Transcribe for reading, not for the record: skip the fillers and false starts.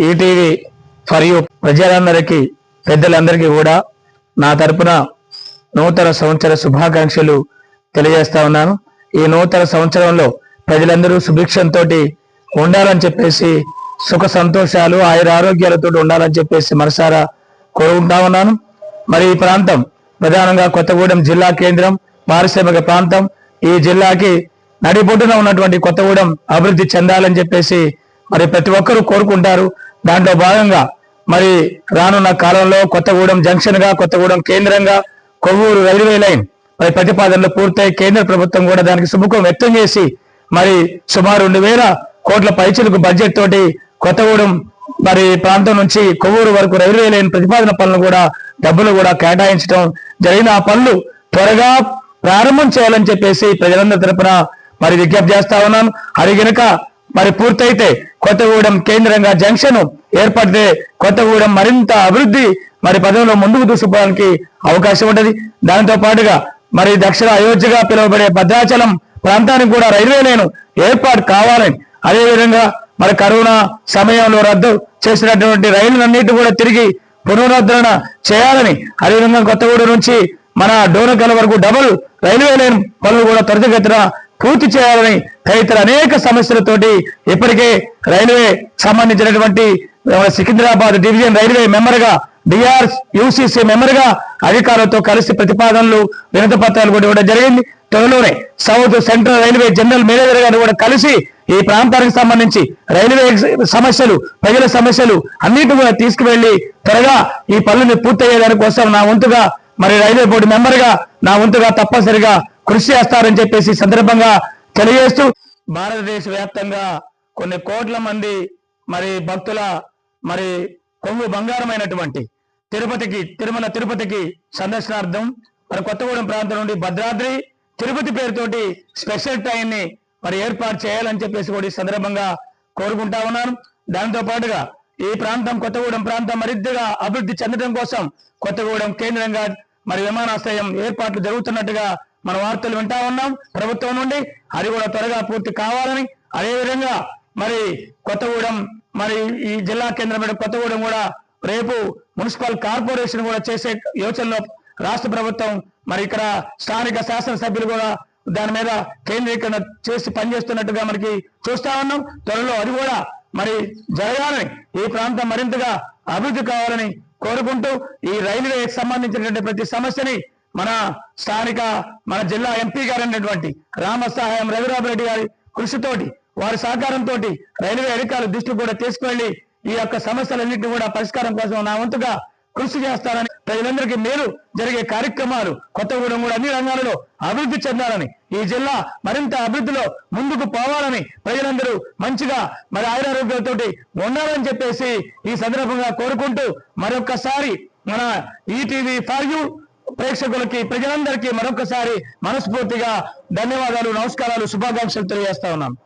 ETV for you ప్రజలందరికీ పెద్దలందరికీ కూడా నా తరపున నూతన సంవత్సర శుభాకాంక్షలు తెలియజేస్తా ఉన్నాను. ఈ నూతన సంవత్సరంలో ప్రజలందరూ సుభిక్షంతో ఉండాలని చెప్పేసి, సుఖ సంతోషాలు ఆయురారోగ్యాలతో ఉండాలని చెప్పేసి మనసారా కోరుకుంటా ఉన్నాను. మరి ఈ ప్రాంతం ప్రధానంగా కొత్తగూడెం జిల్లా కేంద్రం, పారిశ్రామిక ప్రాంతం. ఈ జిల్లాకి నడిబొడ్డున ఉన్నటువంటి కొత్తగూడెం అభివృద్ధి చెందాలని చెప్పేసి మరి ప్రతి ఒక్కరూ కోరుకుంటారు. దాంట్లో భాగంగా మరి రానున్న కాలంలో కొత్తగూడెం జంక్షన్ గా, కొత్తగూడెం కేంద్రంగా కొవ్వూరు రైల్వే లైన్ మరి ప్రతిపాదనలు పూర్తయి కేంద్ర ప్రభుత్వం కూడా దానికి సుముఖం వ్యక్తం చేసి మరి సుమారు 2,000 కోట్ల పైచిలకు బడ్జెట్ తోటి కొత్తగూడెం మరి ప్రాంతం నుంచి కొవ్వూరు వరకు రైల్వే లైన్ ప్రతిపాదన పనులు కూడా డబ్బులు కూడా కేటాయించడం జరిగిన ఆ పనులు త్వరగా ప్రారంభం చేయాలని చెప్పేసి ప్రజలందరి తరపున మరి విజ్ఞప్తి చేస్తా ఉన్నాను. అది గనుక మరి పూర్తయితే కొత్తగూడెం కేంద్రంగా జంక్షన్ ఏర్పడితే కొత్తగూడెం మరింత అభివృద్ధి మరి పదంలో ముందుకు దూసుకోవడానికి అవకాశం ఉంటుంది. దాంతో పాటుగా మరి దక్షిణ అయోధ్యగా పిలువబడే భద్రాచలం ప్రాంతానికి కూడా రైల్వే లైన్ ఏర్పాటు కావాలని, అదేవిధంగా మరి కరోనా సమయంలో రద్దు చేసినటువంటి రైళ్లన్నిటి కూడా తిరిగి పునరుద్ధరణ చేయాలని, అదేవిధంగా కొత్తగూడెం నుంచి మన డోనకల్ వరకు డబుల్ రైల్వే లైన్ పనులు కూడా త్వరితగతిన పూర్తి చేయాలని తదితర అనేక సమస్యలతోటి ఇప్పటికే రైల్వే సంబంధించినటువంటి సికింద్రాబాద్ డివిజన్ రైల్వే మెంబర్ గా, DRUCC మెంబర్ గా అధికారులతో కలిసి ప్రతిపాదనలు, వినతి పత్రాలు కూడా ఇవ్వడం జరిగింది. త్వరలోనే south central railway general manager గారిని కూడా కలిసి ఈ ప్రాంతానికి సంబంధించి రైల్వే సమస్యలు, ప్రజల సమస్యలు అన్నిటి కూడా తీసుకువెళ్లి త్వరగా ఈ పనులను పూర్తయ్యేదాని కోసం నా వంతుగా మరి రైల్వే బోర్డు మెంబర్ గా నా వంతుగా తప్పనిసరిగా కృషి చేస్తారని చెప్పేసి సందర్భంగా తెలియజేస్తూ, భారతదేశ వ్యాప్తంగా కొన్ని కోట్ల మంది మరి భక్తుల మరి కొంగు బంగారమైనటువంటి తిరుమల తిరుపతికి సందర్శనార్థం మరి కొత్తగూడెం ప్రాంతం నుండి భద్రాద్రి తిరుపతి పేరుతోటి స్పెషల్ ట్రైన్ ని మరి ఏర్పాటు చేయాలని చెప్పేసి కూడా ఈ సందర్భంగా కోరుకుంటా ఉన్నాను. దాంతో పాటుగా ఈ ప్రాంతం కొత్తగూడెం ప్రాంతం మరింతగా అభివృద్ధి చెందడం కోసం కొత్తగూడెం కేంద్రంగా మరి విమానాశ్రయం ఏర్పాట్లు జరుగుతున్నట్టుగా మన వార్తలు వింటా ఉన్నాం ప్రభుత్వం నుండి. అది కూడా త్వరగా పూర్తి కావాలని, అదేవిధంగా మరి కొత్తగూడెం మరి ఈ జిల్లా కేంద్రమైన కొత్తగూడెం కూడా రేపు మున్సిపల్ కార్పొరేషన్ కూడా చేసే యోచనలో రాష్ట్ర ప్రభుత్వం మరి ఇక్కడ స్థానిక శాసనసభ్యులు కూడా దాని మీద కేంద్రీకరణ చేసి పనిచేస్తున్నట్టుగా మనకి చూస్తా ఉన్నాం. త్వరలో అది కూడా మరి జరగాలని, ఈ ప్రాంతం మరింతగా అభివృద్ధి కావాలని కోరుకుంటూ ఈ రైల్వేకి సంబంధించినటువంటి ప్రతి సమస్యని మన స్థానిక మన జిల్లా ఎంపీ గారు అయినటువంటి రామసహాయం రఘురామరెడ్డి గారి కృషితోటి, వారి సహకారంతో రైల్వే అధికారుల దృష్టి కూడా తీసుకువెళ్లి ఈ యొక్క సమస్యలన్నింటినీ కూడా పరిష్కారం కోసం నా వంతుగా కృషి చేస్తారని, ప్రజలందరికీ మేలు జరిగే కార్యక్రమాలు కొత్తగూడెం కూడా అన్ని రంగాలలో అభివృద్ధి చెందాలని, ఈ జిల్లా మరింత అభివృద్ధిలో ముందుకు పోవాలని, ప్రజలందరూ మంచిగా మరి ఆయురారోగ్యాలతో ఉండాలని చెప్పేసి ఈ సందర్భంగా కోరుకుంటూ మరొకసారి మన ఈటీవీ ఫర్ యూ ప్రేక్షకులకి, ప్రజలందరికీ మరొకసారి మనస్ఫూర్తిగా ధన్యవాదాలు, నమస్కారాలు, శుభాకాంక్షలు తెలియజేస్తా ఉన్నాను.